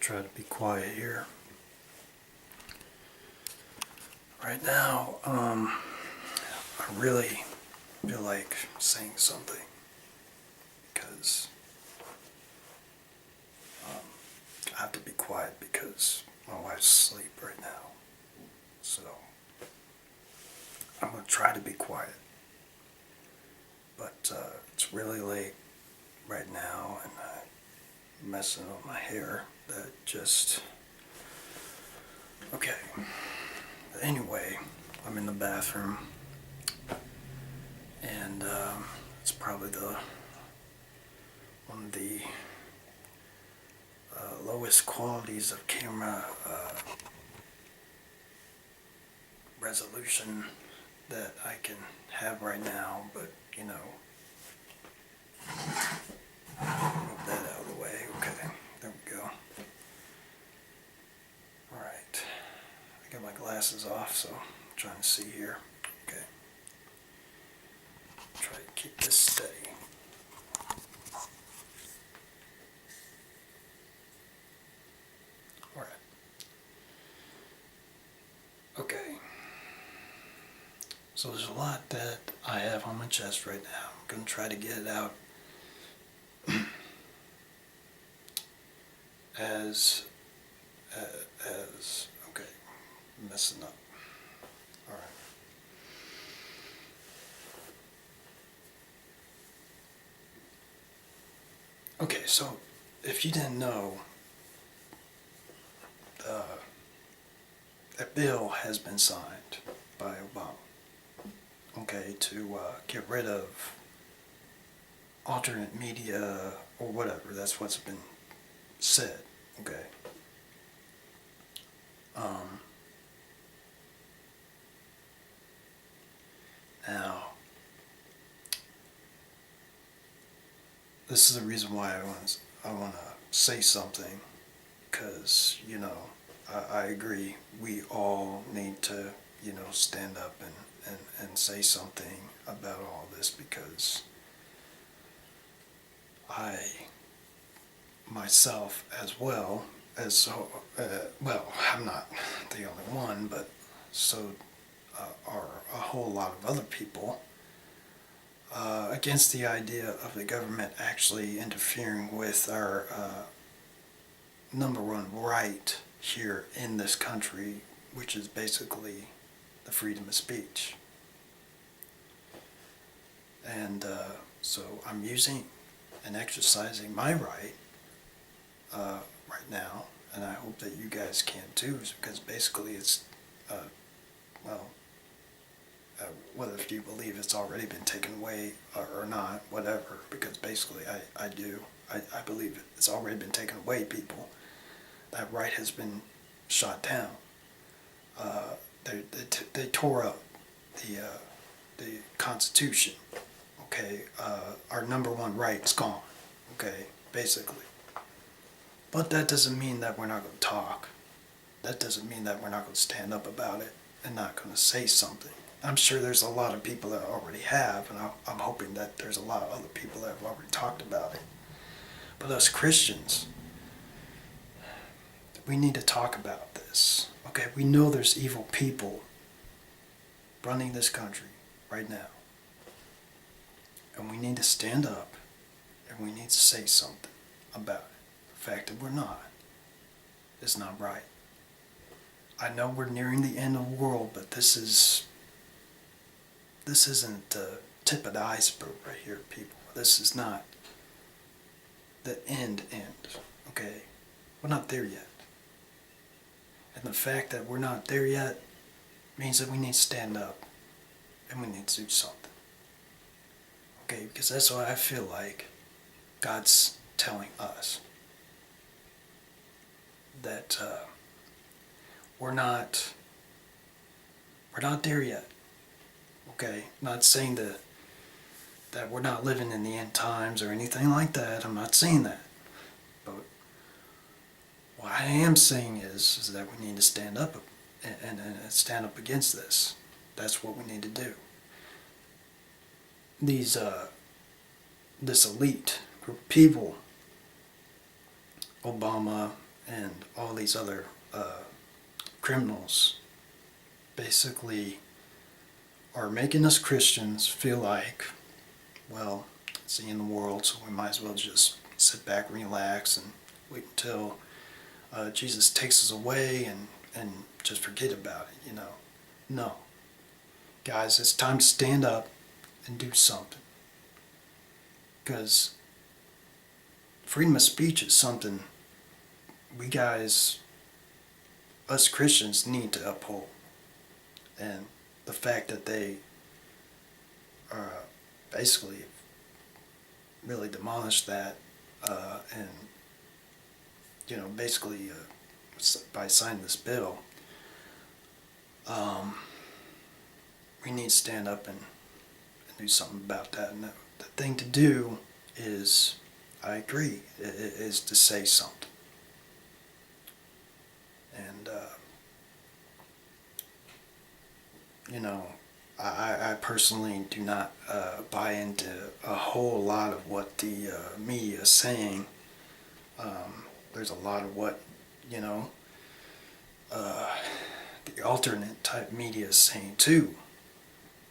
try to be quiet here. Right now, I really feel like saying something because I have to be quiet because my wife's asleep right now. So I'm going to try to be quiet. But it's really late right now and I'm messing up my hair. That just... Okay. Anyway, I'm in the bathroom and it's probably one of the lowest qualities of camera resolution that I can have right now, but you know, move that out of the way. Okay, there we go. Alright, I got my glasses off, so I'm trying to see here. Okay, try to keep this steady. Alright. Okay. So there's a lot that I have on my chest right now. I'm going to try to get it out as okay, I'm messing up. Alright. Okay, so if you didn't know, a bill has been signed by Obama, okay, to get rid of alternate media or whatever. That's what's been said, okay. Now, this is the reason why I want to say something, because, you know, I agree, we all need to, you know, stand up and say something about all this, because I, myself as well, well, I'm not the only one, but so are a whole lot of other people against the idea of the government actually interfering with our number one right here in this country, which is basically the freedom of speech. And so I'm using and exercising my right right now, and I hope that you guys can too, because basically it's, well, whether if you believe it's already been taken away or not, whatever, because basically I do. I believe it's already been taken away, people. That right has been shot down. They tore up the Constitution, okay? Our number one right is gone, okay, basically. But that doesn't mean that we're not going to talk. That doesn't mean that we're not going to stand up about it and not going to say something. I'm sure there's a lot of people that already have, and I'm hoping that there's a lot of other people that have already talked about it. But us Christians, we need to talk about this. Okay, we know there's evil people running this country right now. And we need to stand up and we need to say something about it. The fact that we're not is not right. I know we're nearing the end of the world, but this isn't the tip of the iceberg right here, people. This is not the end, okay? We're not there yet. And the fact that we're not there yet means that we need to stand up and we need to do something. Okay, because that's what I feel like God's telling us. That we're not there yet. Okay, not saying that we're not living in the end times or anything like that. I'm not saying that. But what I am saying is that we need to stand up and stand up against this. That's what we need to do. This elite group of people, Obama and all these other criminals basically are making us Christians feel like, well, it's the end of the world, so we might as well just sit back, relax, and wait until Jesus takes us away and just forget about it, No. Guys, it's time to stand up and do something. Because freedom of speech is something we guys, us Christians, need to uphold. And the fact that they basically really demolished that and, basically by signing this bill, we need to stand up and do something about that. And the thing to do is, I agree, is to say something. And, I personally do not buy into a whole lot of what the media is saying. There's a lot of what, the alternate type media is saying too.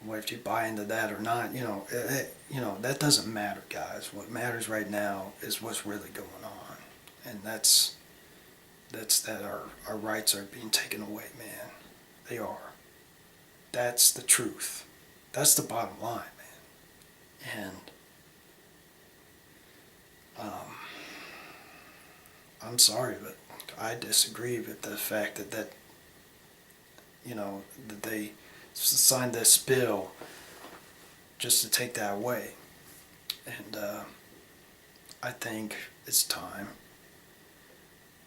What if you buy into that or not? That doesn't matter, guys. What matters right now is what's really going on, and that's that our rights are being taken away, man. They are. That's the truth. That's the bottom line, man. And I'm sorry, but I disagree with the fact that that they signed this bill just to take that away. And I think it's time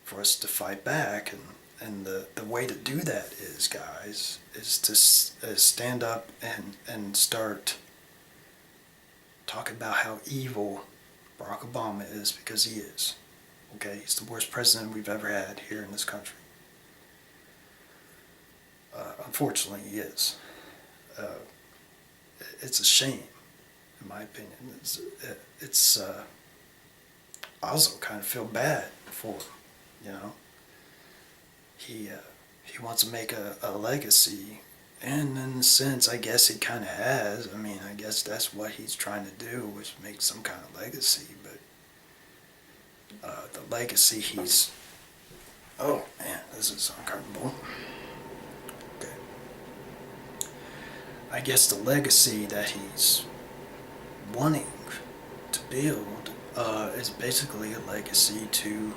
for us to fight back, and the way to do that is, guys, is to stand up and start talking about how evil Barack Obama is, because he is. Okay, he's the worst president we've ever had here in this country. Unfortunately, he is. It's a shame, in my opinion. It's I also kind of feel bad for him, He wants to make a legacy, and in a sense, I guess he kind of has. I mean, I guess that's what he's trying to do, is make some kind of legacy, but the legacy he's... Oh, man, this is uncomfortable. Okay. I guess the legacy that he's wanting to build is basically a legacy to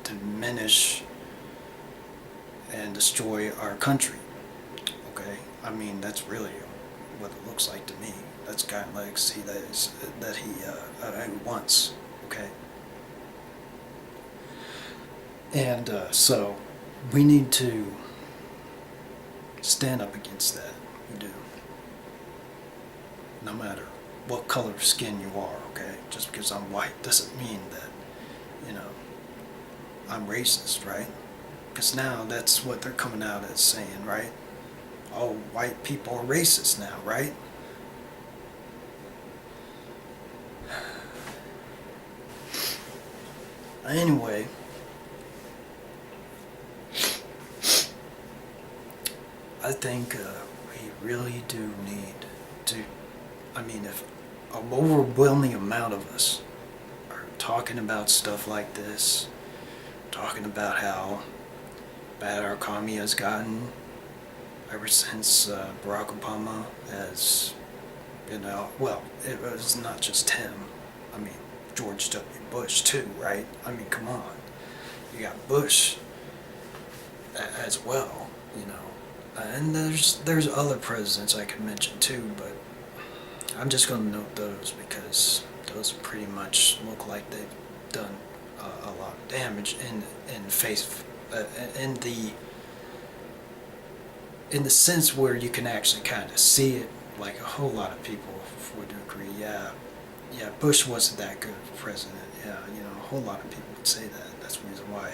diminish and destroy our country. Okay, I mean, that's really what it looks like to me. That's the kind of legacy that he wants. Okay, and so we need to stand up against that. We do. No matter what color of skin you are. Okay, just because I'm white doesn't mean that I'm racist, right? Because now that's what they're coming out as saying, right? Oh, white people are racist now, right? Anyway, I think we really do need to, if an overwhelming amount of us are talking about stuff like this, talking about how bad our economy has gotten ever since Barack Obama has, well, it was not just him. George W. Bush too, right? Come on. You got Bush as well, And there's other presidents I could mention too, but I'm just going to note those because those pretty much look like they've done a lot of damage in the sense where you can actually kind of see it. Like a whole lot of people would agree, yeah, Bush wasn't that good of a president. Yeah, a whole lot of people would say that. That's the reason why,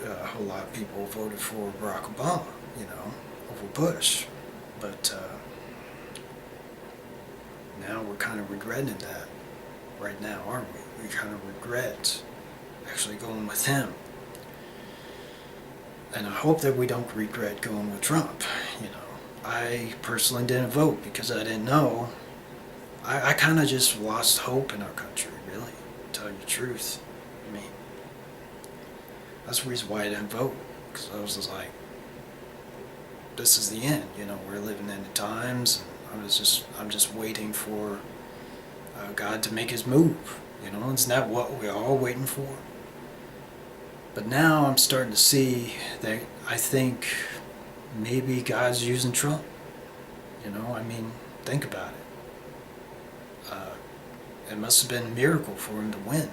a whole lot of people voted for Barack Obama, over Bush. But now we're kind of regretting that. right now, aren't we? We kind of regret actually going with him. And I hope that we don't regret going with Trump. You know, I personally didn't vote because I didn't know. I kind of just lost hope in our country, really, to tell you the truth. I mean, that's the reason why I didn't vote, because I was just like, this is the end. You know, we're living in the times, and I'm just waiting for God to make his move. You know, isn't that what we're all waiting for? But now I'm starting to see that I think maybe God's using Trump. You know, I mean, think about it. It must have been a miracle for him to win.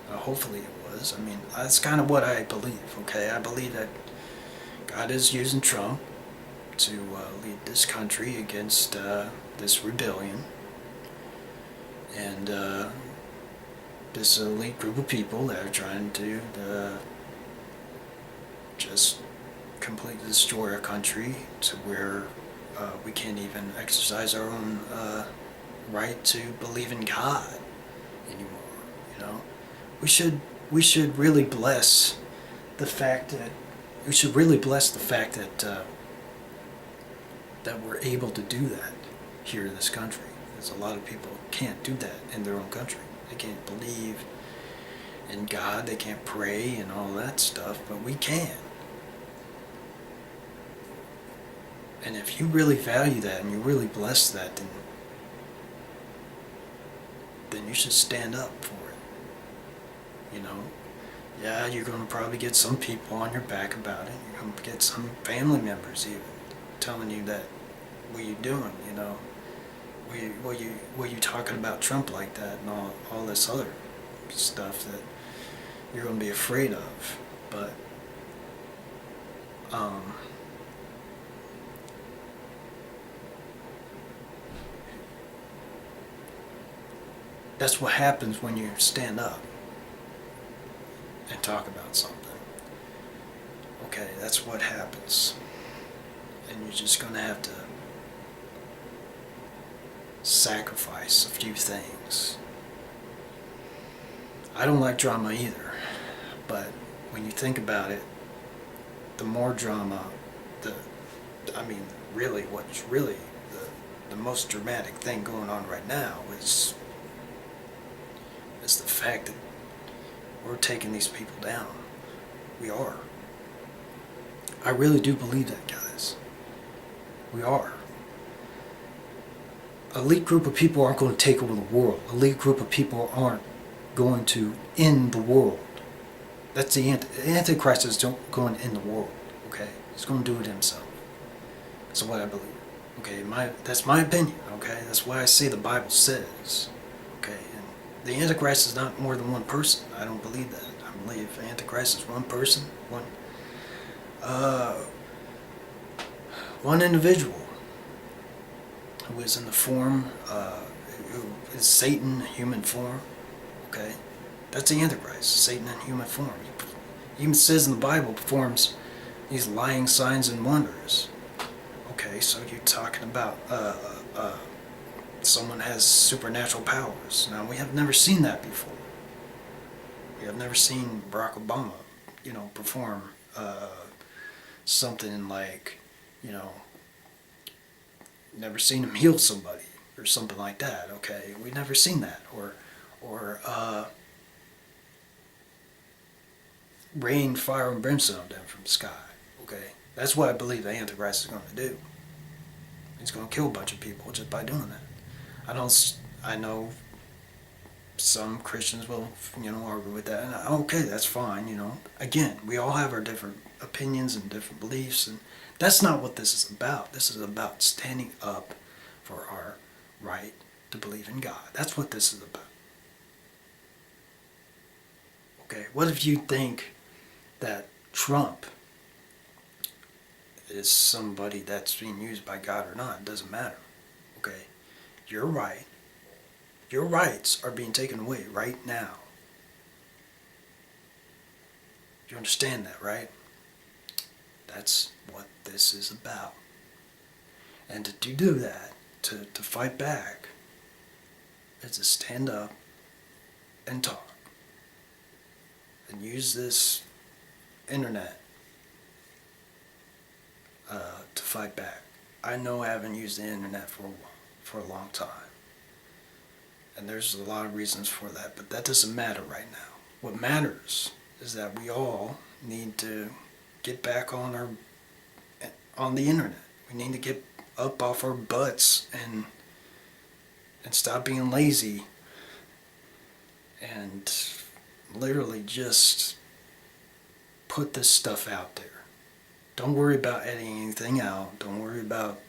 Hopefully it was. I mean, that's kind of what I believe, okay? I believe that God is using Trump to lead this country against this rebellion. And this elite group of people that are trying to just completely destroy our country to where we can't even exercise our own right to believe in God anymore. You know, we should really bless the fact that that we're able to do that here in this country. Because a lot of people can't do that in their own country. They can't believe in God, they can't pray and all that stuff, but we can. And if you really value that and you really bless that, then you should stand up for it. You know? Yeah, you're going to probably get some people on your back about it. You're going to get some family members even telling you that, what are you doing, you know? What you talking about Trump like that and all this other stuff that you're going to be afraid of. But that's what happens when you stand up and talk about something. Okay, that's what happens. And you're just going to have to sacrifice a few things. I don't like drama either, but when you think about it, the more drama, really what's really the most dramatic thing going on right now is the fact that we're taking these people down. We are. I really do believe that, guys. We are. Elite group of people aren't going to take over the world. Elite group of people aren't going to end the world. That's the Antichrist is going to end the world. Okay, he's going to do it himself. That's what I believe. Okay, that's my opinion. Okay, that's why I say the Bible says. Okay, and the Antichrist is not more than one person. I don't believe that. I believe Antichrist is one person, one individual who is in the form, who is Satan in human form. Okay, that's the Antichrist, Satan in human form. He even says in the Bible performs these lying signs and wonders. Okay, so you're talking about someone has supernatural powers. Now, we have never seen that before. We have never seen Barack Obama, perform something like, never seen him heal somebody or something like that. Okay, we've never seen that, or rain fire and brimstone down from the sky. Okay, that's what I believe the Antichrist is going to do. He's going to kill a bunch of people just by doing that. I know some Christians will, argue with that, and okay, that's fine. Again, we all have our different opinions and different beliefs, and that's not what this is about. This is about standing up for our right to believe in God. That's what this is about. Okay, what if you think that Trump is somebody that's being used by God or not? It doesn't matter. Okay, you're right. Your rights are being taken away right now. You understand that, right? That's what this is about. And to do that, to fight back, is to stand up and talk and use this internet to fight back. I know I haven't used the internet for a long time. And there's a lot of reasons for that, but that doesn't matter right now. What matters is that we all need to get back on the internet. We need to get up off our butts and stop being lazy and literally just put this stuff out there. Don't worry about editing anything out. Don't worry about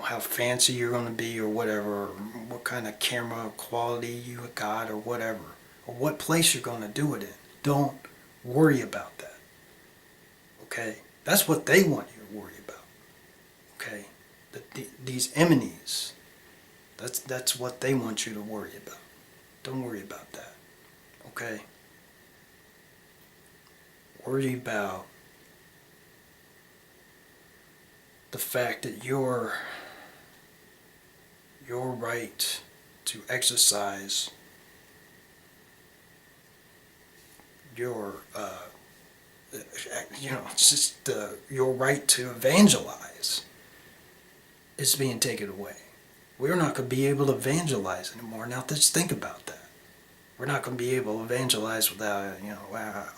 how fancy you're going to be or whatever, or what kind of camera quality you got or whatever, or what place you're going to do it in. Don't worry about that. Okay? That's what they want you to worry about. Okay? These enemies, that's what they want you to worry about. Don't worry about that. Okay? Worry about the fact that your right to exercise your your right to evangelize is being taken away. We're not going to be able to evangelize anymore. Now just think about that. We're not going to be able to evangelize without,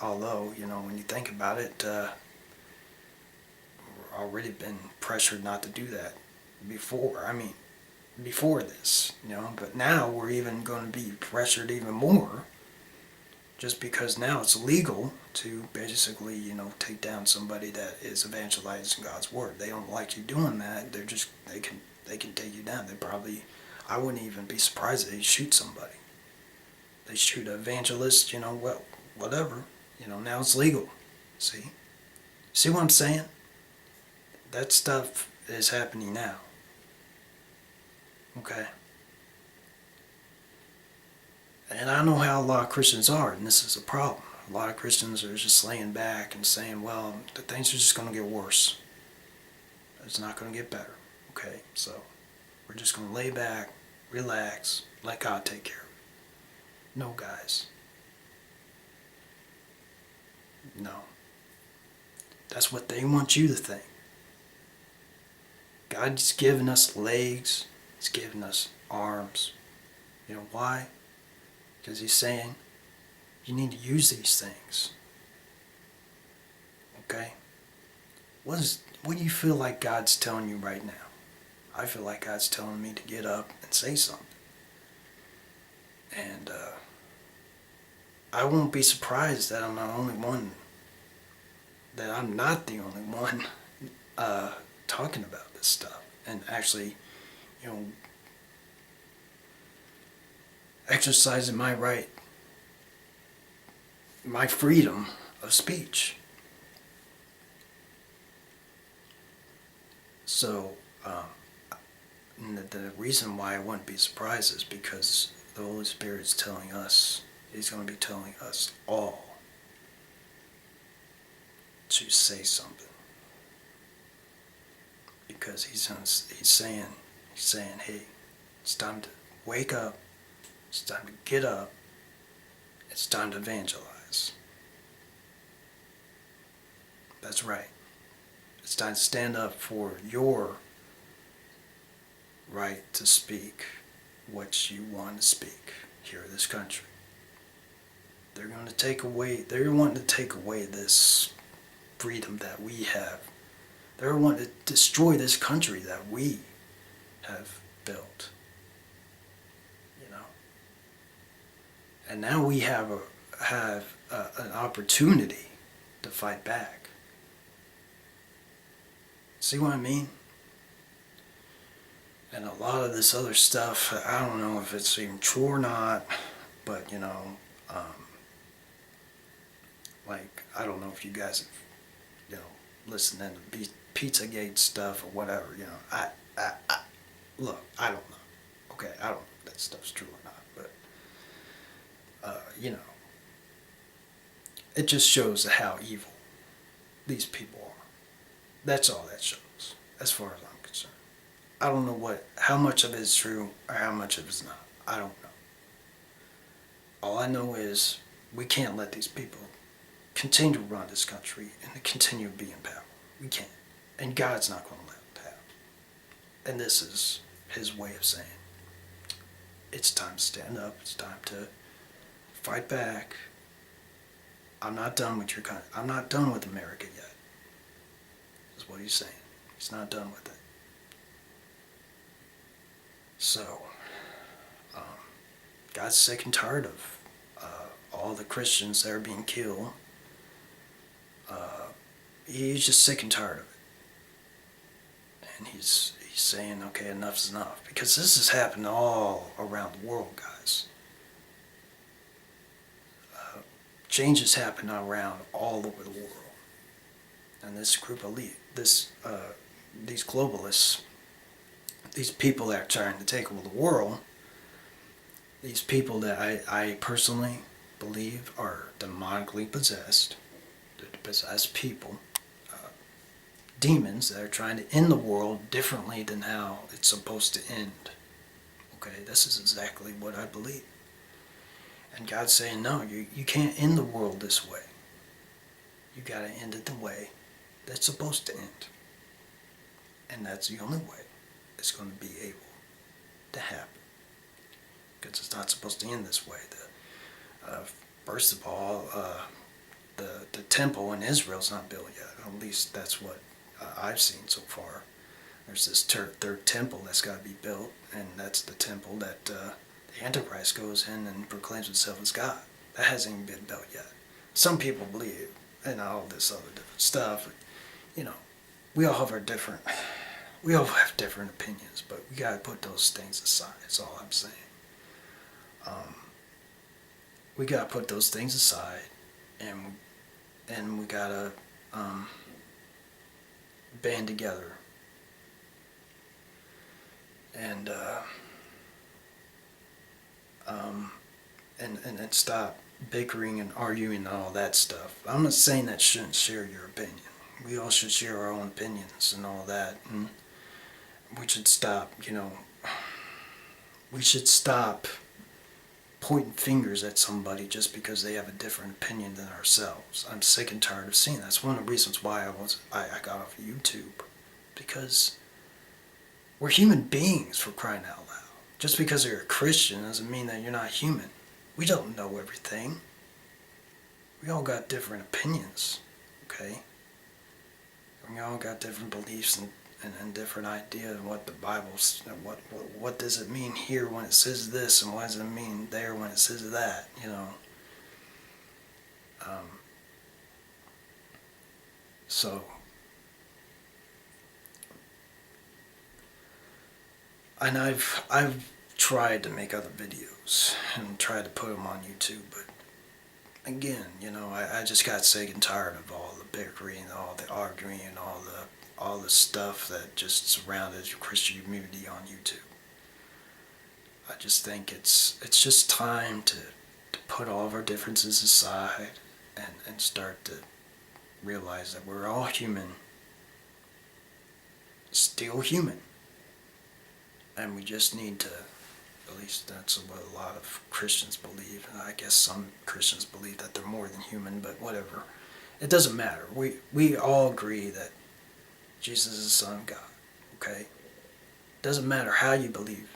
although, when you think about it, we've already been pressured not to do that before this, but now we're even going to be pressured even more just because now it's illegal to basically, take down somebody that is evangelizing God's word. They don't like you doing that. They can take you down. I wouldn't even be surprised if they shoot somebody. They shoot an evangelist, whatever. Now it's legal. See what I'm saying? That stuff is happening now. Okay. And I know how a lot of Christians are, and this is a problem. A lot of Christians are just laying back and saying, well, the things are just going to get worse. It's not going to get better. Okay, so we're just going to lay back, relax, let God take care of it. No, guys. No. That's what they want you to think. God's given us legs. He's given us arms. You know why? Because he's saying you need to use these things. Okay? What do you feel like God's telling you right now? I feel like God's telling me to get up and say something. And I won't be surprised that I'm not the only one talking about this stuff and actually, exercising my right, my freedom of speech. So, the reason why I wouldn't be surprised is because the Holy Spirit's telling us, he's going to be telling us all to say something. Because he's saying, hey, it's time to wake up, it's time to get up, it's time to evangelize. That's right. It's time to stand up for your right to speak what you want to speak here in this country. They're wanting to take away this freedom that we have. They're wanting to destroy this country that we have built. And now we have an opportunity to fight back. See what I mean? And a lot of this other stuff, I don't know if it's even true or not, but like, I don't know if you guys have, listened to Pizzagate stuff or whatever, look, I don't know. Okay, I don't know if that stuff's true or not, but, it just shows how evil these people are. That's all that shows, as far as I'm concerned. I don't know how much of it is true or how much of it is not. I don't know. All I know is we can't let these people continue to run this country and continue to be in power. We can't. And God's not going to allow it to happen. And this is his way of saying, it's time to stand up. It's time to fight back. I'm not done with your country. I'm not done with America yet. Is what he's saying. He's not done with it. So, God's sick and tired of all the Christians that are being killed. He's just sick and tired of it. And he's saying, okay, enough's enough. Because this has happened all around the world, guys. Changes happen around all over the world. And this group of these globalists, these people that are trying to take over the world, these people that I personally believe are demonically possessed, possessed people, demons that are trying to end the world differently than how it's supposed to end. Okay, this is exactly what I believe. And God's saying, no, you can't end the world this way. You got to end it the way that's supposed to end. And that's the only way it's going to be able to happen. Because it's not supposed to end this way. First of all, the temple in Israel is not built yet. At least that's what I've seen so far. There's this third temple that's got to be built, and that's the temple that the Antichrist goes in and proclaims himself as God. That hasn't even been built yet. Some people believe in all this other different stuff. You know, we all have different opinions, but we gotta put those things aside. That's all I'm saying. We gotta put those things aside, and we gotta band together and stop bickering and arguing and all that stuff. I'm not saying that you shouldn't share your opinion. We all should share our own opinions and all that, and we should stop, we should stop pointing fingers at somebody just because they have a different opinion than ourselves. I'm sick and tired of seeing that. That's one of the reasons why I got off of YouTube, because we're human beings, for crying out loud. Just because you're a Christian doesn't mean that you're not human. We don't know everything. We all got different opinions, okay? We all got different beliefs and different ideas of what the Bible's, what does it mean here when it says this, and what does it mean there when it says that, So, and I've tried to make other videos and tried to put them on YouTube, but again, I just got sick and tired of all the bickering, all the arguing, and all the stuff that just surrounded your Christian community on YouTube. I just think it's just time to put all of our differences aside and start to realize that we're all human, still human, and we just need to, at least that's what a lot of Christians believe, and I guess some Christians believe that they're more than human, but whatever. It doesn't matter. We all agree that Jesus is the Son of God, okay? Doesn't matter how you believe.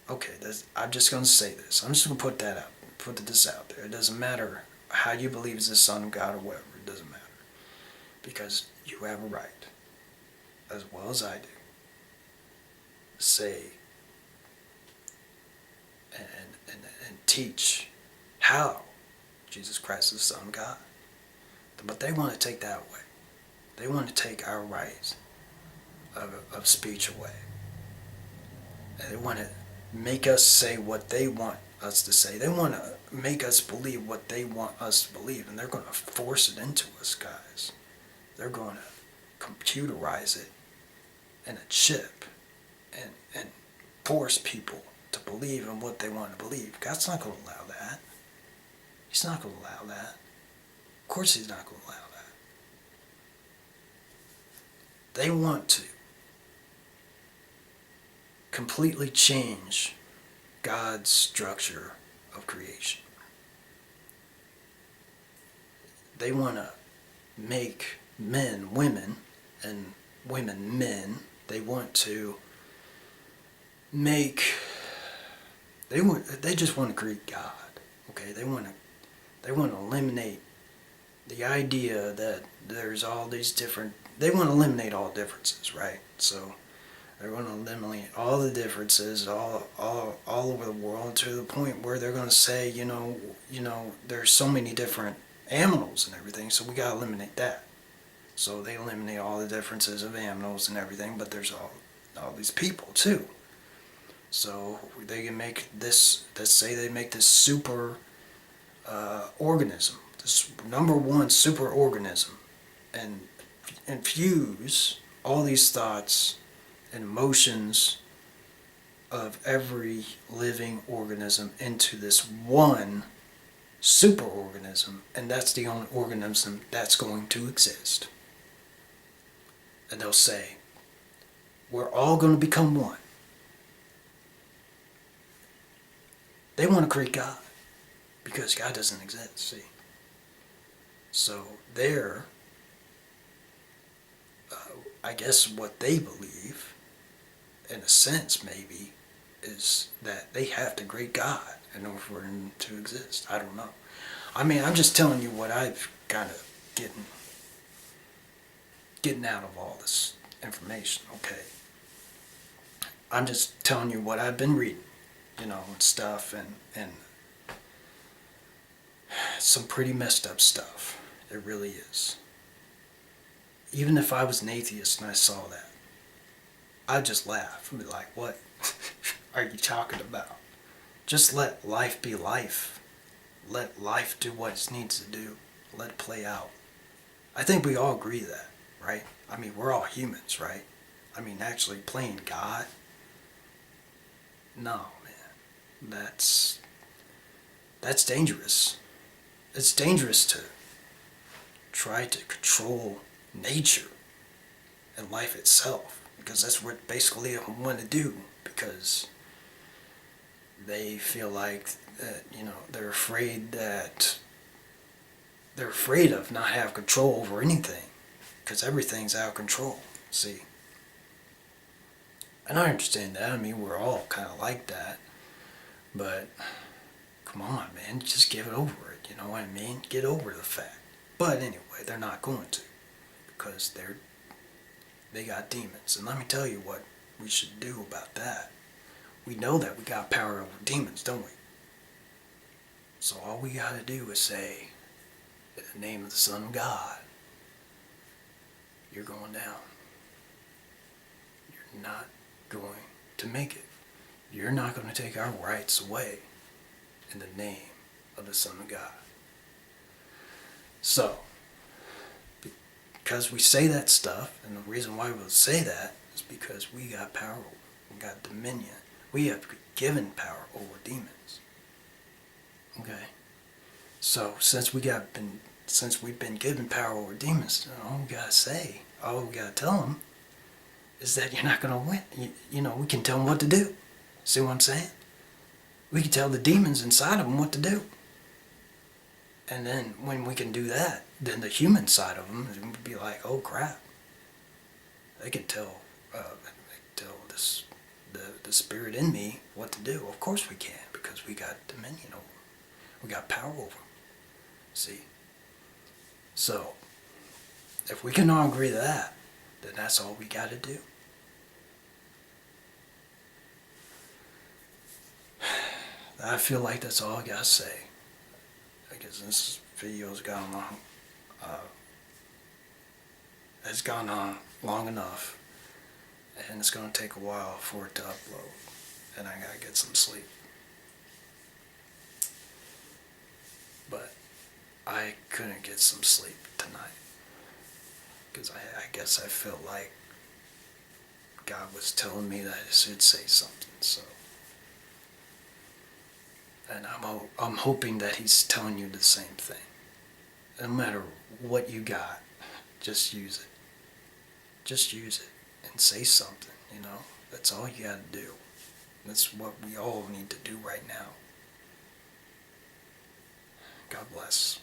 Okay, I'm just going to say this. I'm just going to put this out there. It doesn't matter how you believe is the Son of God or whatever. It doesn't matter. Because you have a right, as well as I do, to say and teach how Jesus Christ is the Son of God. But they want to take that away. They want to take our rights of speech away. And they want to make us say what they want us to say. They want to make us believe what they want us to believe, and they're going to force it into us, guys. They're going to computerize it in a chip and force people to believe in what they want to believe. God's not going to allow that. He's not going to allow that. Of course he's not going to allow that. They want to completely change God's structure of creation. they want to make men women and women men. They want to make, they just want to create God. Okay, they want to eliminate the idea that there's all these different, they want to eliminate all differences, right? So they're going to eliminate all the differences all over the world, to the point where they're going to say, there's so many different animals and everything, so we got to eliminate that. So they eliminate all the differences of animals and everything, but there's all these people too. So they can make this, let's say they make this super organism, this number one super organism, and infuse all these thoughts and emotions of every living organism into this one superorganism, and that's the only organism that's going to exist. And they'll say, we're all going to become one. They want to create God, because God doesn't exist, see. So they're, I guess what they believe, in a sense maybe, is that they have to create God in order for him to exist. I don't know. I mean, I'm just telling you what I've kind of getting out of all this information, okay? I'm just telling you what I've been reading, and stuff, and some pretty messed up stuff. It really is. Even if I was an atheist and I saw that, I'd just laugh and be like, what are you talking about? Just let life be life. Let life do what it needs to do. Let it play out. I think we all agree that, right? I mean, we're all humans, right? I mean, actually playing God? No, man. That's dangerous. It's dangerous to try to control nature and life itself, because that's what basically they want to do, because they feel like that, they're afraid of not having control over anything, because everything's out of control, see. And I understand that. I mean, we're all kind of like that, but come on, man, just give it over it, you know what I mean? Get over the fact. But anyway, they're not going to, because they got demons. And let me tell you what we should do about that. We know that we got power over demons, don't we? So all we got to do is say, in the name of the Son of God, you're going down. You're not going to make it. You're not going to take our rights away, in the name of the Son of God. So, because we say that stuff, and the reason why we'll say that is because we got power, we got dominion. We have been given power over demons. Okay? So, since we've been given power over demons, all we gotta say, all we gotta tell them, is that you're not gonna win. We can tell them what to do. See what I'm saying? We can tell the demons inside of them what to do. And then when we can do that, then the human side of them would be like, oh crap. They can tell this, the spirit in me what to do. Of course we can, because we got dominion over them. We got power over them. See? So, if we can all agree to that, then that's all we got to do. I feel like that's all I got to say. Because this video's gone long. It's gone on long enough. And it's going to take a while for it to upload. And I got to get some sleep. But I couldn't get some sleep tonight. Because I guess I felt like God was telling me that I should say something. So, and I'm hoping that He's telling you the same thing. No matter what you got, just use it. Just use it and say something, That's all you got to do. That's what we all need to do right now. God bless.